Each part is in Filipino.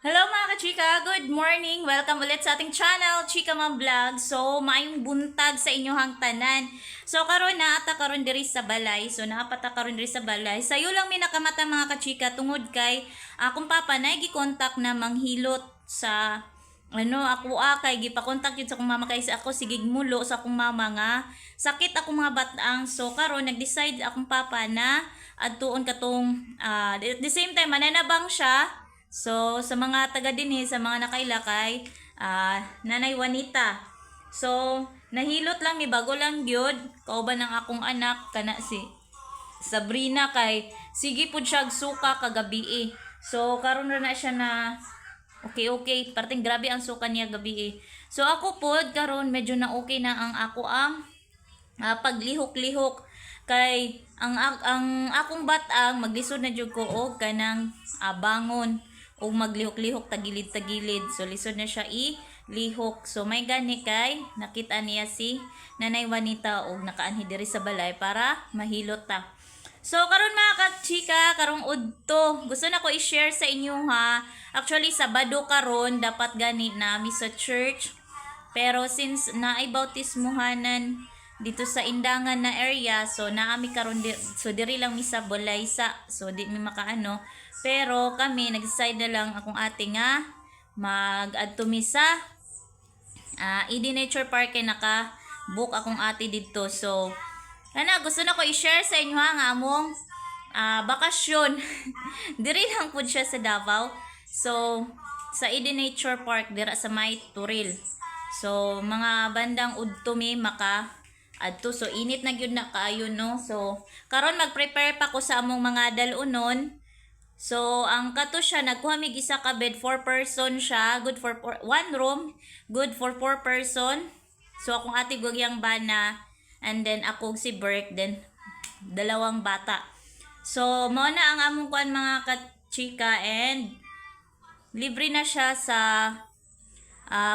Hello mga ka-chika! Good morning! Welcome ulit sa ating channel, Chika Mom Vlog. So, maayong buntag sa inyohang tanan. So, karon na ata karon diri sa balay. So, naapata karon diri sa balay. Sayo lang mi nakamata mga ka-chika tungod kay akong papa na gi-contact na manghilot sa ako kay gipa-contact yun sa akong mama kay sa ako sigig mulo sa akong mama nga sakit akong mga batang. So, karon nag-decide akong papa na adtuon katong at the same time mananabang siya. So, sa mga taga dinhi, sa mga nakailakay, Nanay Juanita. So, nahilot lang ni bago lang gyud kauban ng akong anak kana si Sabrina kay sige pud siya suka kagabi eh. So, karon ra na siya na okay, parting grabe ang suka niya gabi eh. So, ako pod karon medyo na okay na ang ako ang paglihok-lihok kay ang akong batang maglisod na jud ko og kanang bangon o maglihok-lihok tagilid-tagilid. So lisod na siya lihok. So may gani kay nakita niya si Nanay Juanita og nakaanhi diri sa balay para mahilot ta. So karon mga ka-chika, karong udto, gusto na ko i-share sa inyo ha. Actually Sabado karon dapat gani na mi sa church. Pero since naay bautismuhanan dito sa Indangan na area, so naami karon so diri lang mi sa Bolaysa. So di mi makaano. Pero kami nag-decide na lang akong ate nga mag-adto mi sa ED Nature Park kay naka-book akong ate dito. So gusto na ko i-share sa inyo nga among bakasyon. Diri lang pud siya sa Davao. So sa ED Nature Park dira sa May Turil. So mga bandang udto mi maka adto. So init na gyud na kaayo no. So karon mag-prepare pa ko sa among mga dalunon. So ang kato siya nagkuha mig isa ka bed, 4 person siya, good for one room, good for 4 person. So akong ate gugyang bana and then ako si Berk then dalawang bata. So mao na ang among kuan mga ka-chika and libre na siya sa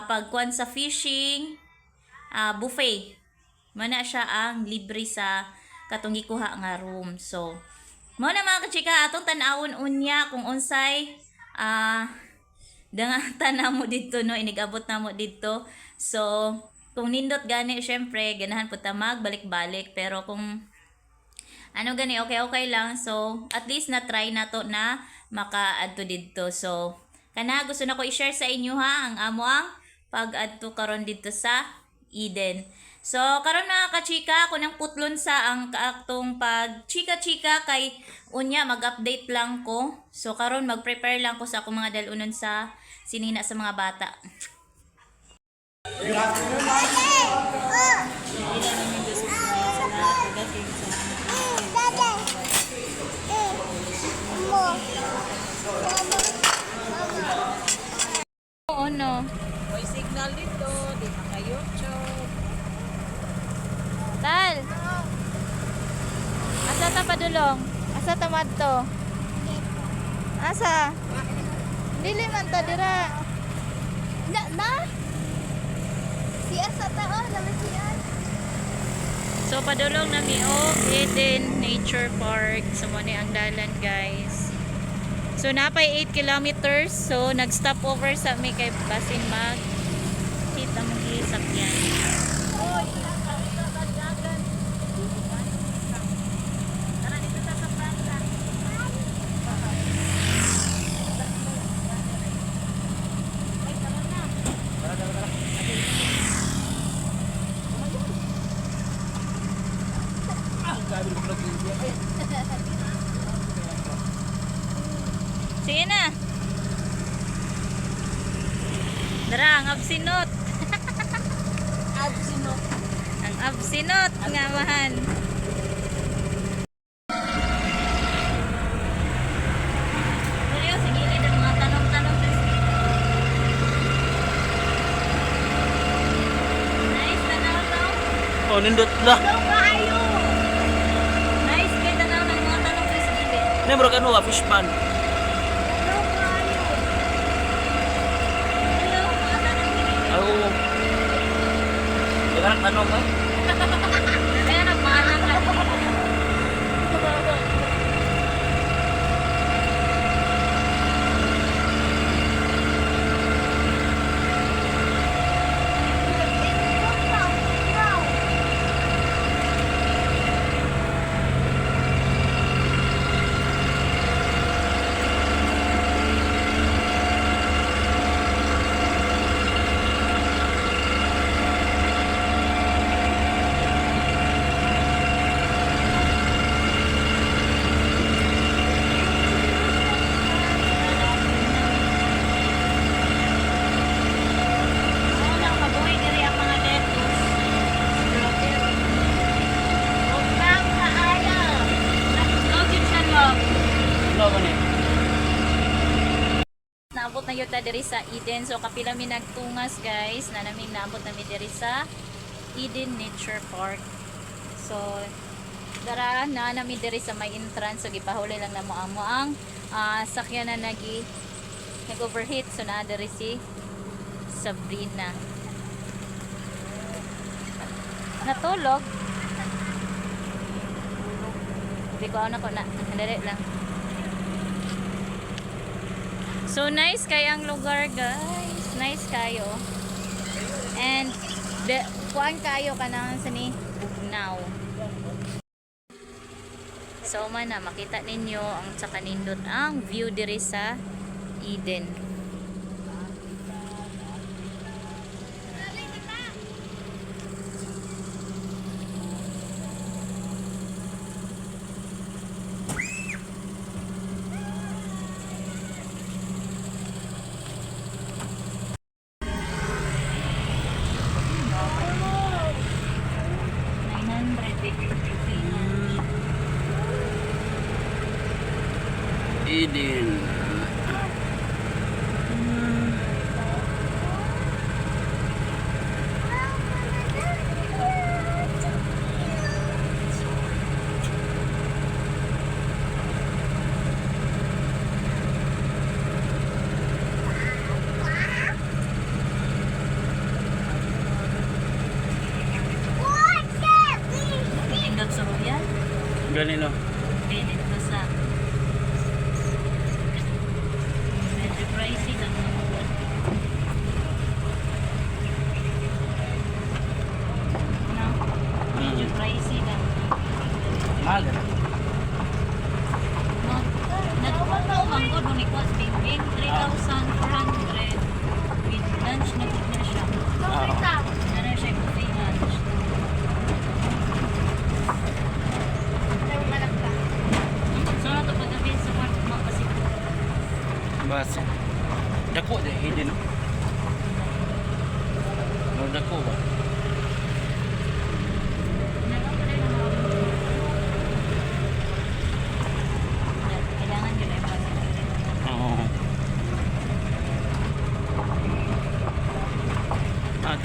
pagkuan sa fishing buffet. Mana siya ang libre sa katong gikuha nga room. So mao na mga ka-chika atong tan-awon unya kung unsay dangatan na mo dito no, inigabot na mo dito. So kung nindot gani syempre ganahan pud ta magbalik-balik, pero kung gani okay lang. So at least na try na to na maka-adto dito. So kana gusto na ko i-share sa inyo ha ang amoang pag-adto karon dito sa Eden. So, karon mga ka-chika, ako nang putlon sa ang kaaktong pag chika-chika kay unya mag-update lang ko. So, karon mag-prepare lang ko sa akong mga dalunon sa sinina sa mga bata. Good afternoon, Oo no. May signal dito, di maka-YouTube. Tal. Asa ta padulong? Asa ta madto? Asa? Dili man ta dira. Na? Si asa tao, naman siya. So padulong nami og Eden Nature Park. So mo ni ang dalan guys. So napay 8 kilometers. So nag-stop over sa mi kay basin mag kita mo sakyan. Sige na. Dara ang absinot. Absinot. Ang absinot nga mahan. Tuloy sige ni ang mga tanong-tanong sa nice tanaw daw. Oh, nindot na. Nice kay tanaw ng mga tanong sa sige. Nebro ka no, fish pan. Oh. Jangan tanong ka. Kaya nagmahalang lang. naabot na yun ta diri sa Eden. So kapila mi nagtungas guys na naming naabot na mi diri sa Eden Nature Park. So dara na nami diri sa may entrance. So gipahuli lang na mo ang sakyan na nag-overheat. So na diri si Sabrina. Natulog. Hindi ko na ko na. Dali lang. So nice kay ang lugar guys. Nice kayo. And kuan kayo kanang sa ni Bugnaw. So man na makita ninyo ang sa kanindot ang view diri sa Eden. Eden. Pindot sa royal. Ganino. Pindot ko sa medyo pricey lang. No? Medyo pricey lang. Mahal. No? Nagpapauman ko nung ikwas bing 3,400 with lunch na good na siya. Ano siya buffet lunch. So na ito paggabi sa kwarto makasip. Bas. Dako de Eden. No dako ba? Kailangan yun ay pag-gabi. Oo.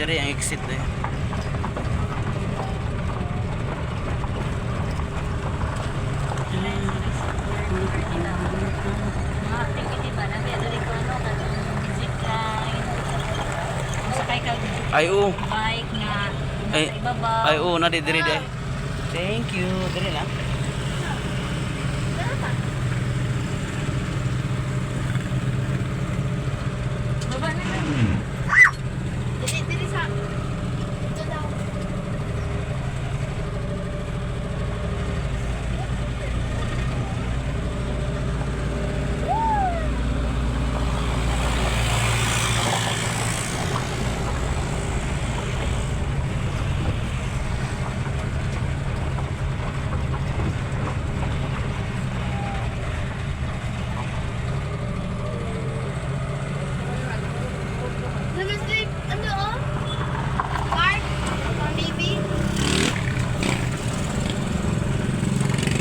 Dire ang exit eh. Mga activity ba? Nabiyadali ko ano, katong zipline. Masakay ka Ay oo. bike nga Ay, nasa ibabaw. ay oo, na dire de. Thank you. Dire lang. Baba na lang. Dili sa. Ito daw. Namaste, ano oh? Park? Baby?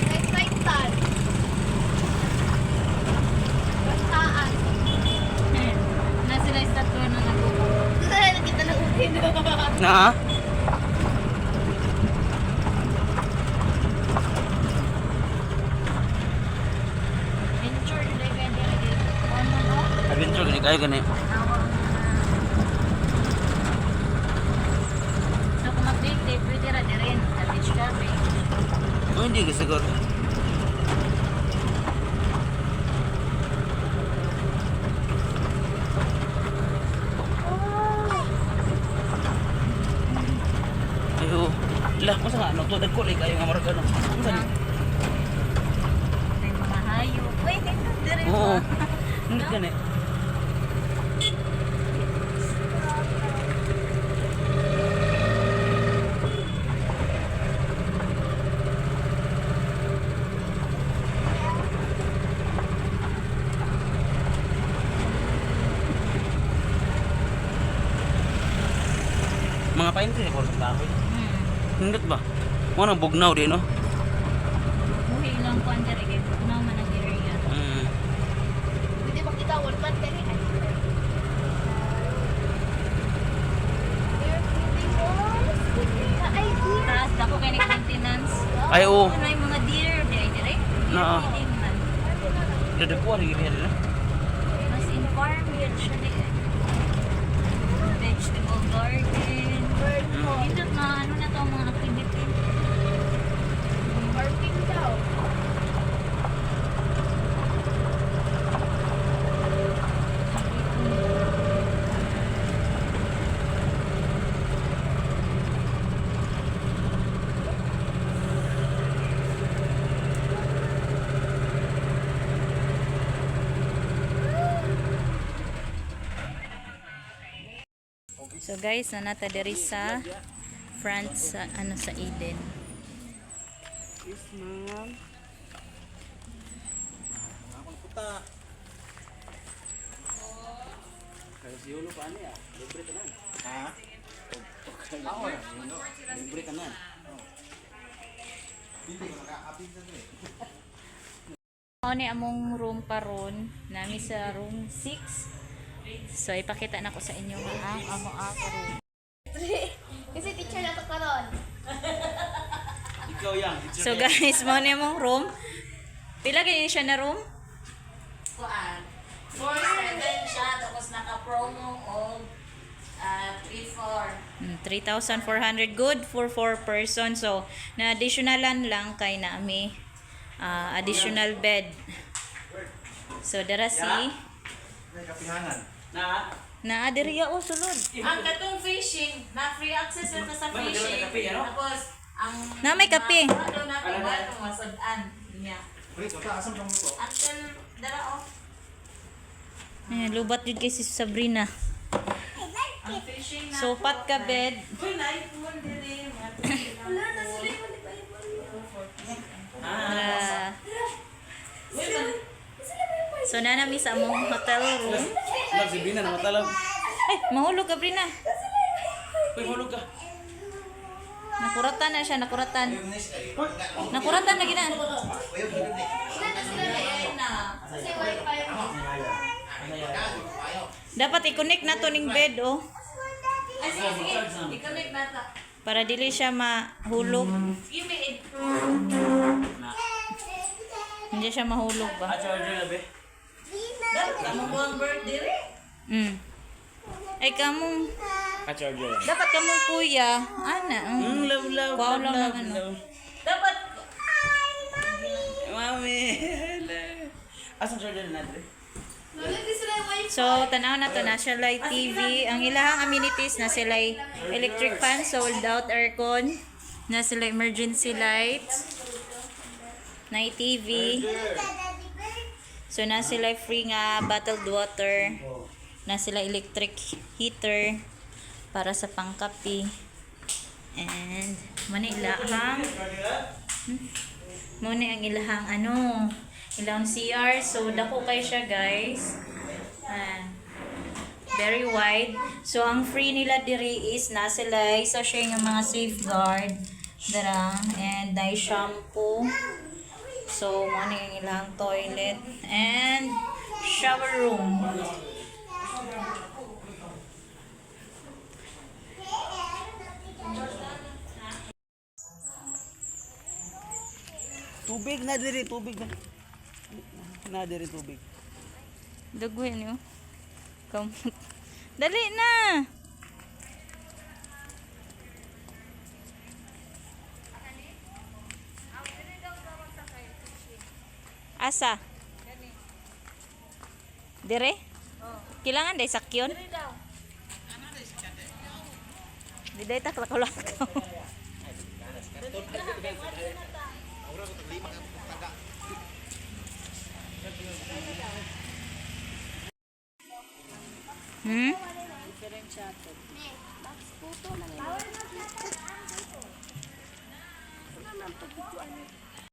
Excited. Bastaan. Na sila sa tatlo na nagbubuo. Nakita na utin. Na? Venture nila yung ganda rin. Ano no? Adventure gani kayo gani. So kung mag-date, pwede rin. Sa beach cafe. Oh, hindi ka siguro. Ayo. Lah, masa nga no to dagko lay kayo nga marag ano. Ano ba ni? May mga hayop. Wait, ito dire Oo. pa. Hindi gani. Mga pain din ko sa kahoy. Hindot ba? Mo nang bugnaw di no? Buhi lang ko ang dire kay Bugnaw man ang area. Mm. Pwede makita, 1 month ka rin. Ay, oo. Ano yung mga deer? Dire. Na. Feeding man. Dadapo, rin na. Mas in farm yun siya din. Vegetable garden. Dito na, ano na to mga activity. Parking daw. So guys, nanata diri sa front sa ano sa Eden. Yes, ma'am. Libre ka na. Mao ni among room karon, nami sa room 6. So ipakita na ko sa inyo ang amo room. Kasi teacher na to karon. Ikaw yan. So guys, mao ni among room. Pila gani siya na room? Kuan. 4-7 siya, tapos naka-promo og 3-4. 3,400 good for 4 person. So na additionalan lang kay naami additional bed. So dara si Na. diriya o sulod. Ang katong fishing, na free access na sa May magdala fishing. ka kape, ano? Tapos, ang... Na may kape. Ano na ito ba itong masudan niya. Until, dara o. Lubat jud kay si Sabrina. Ang fishing na... Sopat ka bed. Uy, light mo dili. Wala na sila yung So na nami sa among hotel room. Sabihin na matalag. Ay, mahulog ka Brina. Uy, hulog ka. Nakuratan na siya, nakuratan. Nakuratan na gina. Kasi wifi mo. Dapat i-connect na to ning bed oh. Ay, sige, sige. I-connect na ito. Para dili siya mahulog. You may it. Hindi siya mahulog ba? Charger na be. Dapat ang mga birthday rin. Ay kamong Charger. dapat kamong kuya. Ana. Love. Wow lang ng ano. Dapat, Mami. Asan charger na natin? Wala din sila yung wifi. So, tanaw na to na siya light TV. Ang ilahang amenities na sila electric fan, sold out aircon, na sila emergency lights, night TV. So, na sila free nga bottled water, na sila electric heater para sa pangkapi. And, manilahang muna ang ilahang ilahang CR. So, dako kay siya guys. Very wide. So, ang free nila diri is na sila isa siya yung mga safeguard. Dara. And dye shampoo. So, muna yung ilahang toilet. And shower room. Tubig na diri, tubig na. Na diri tubig. Dagwin nyo. Kamot. Dali na! Asa? Dire? Kailangan day sakyon? Di day taklakulak ko.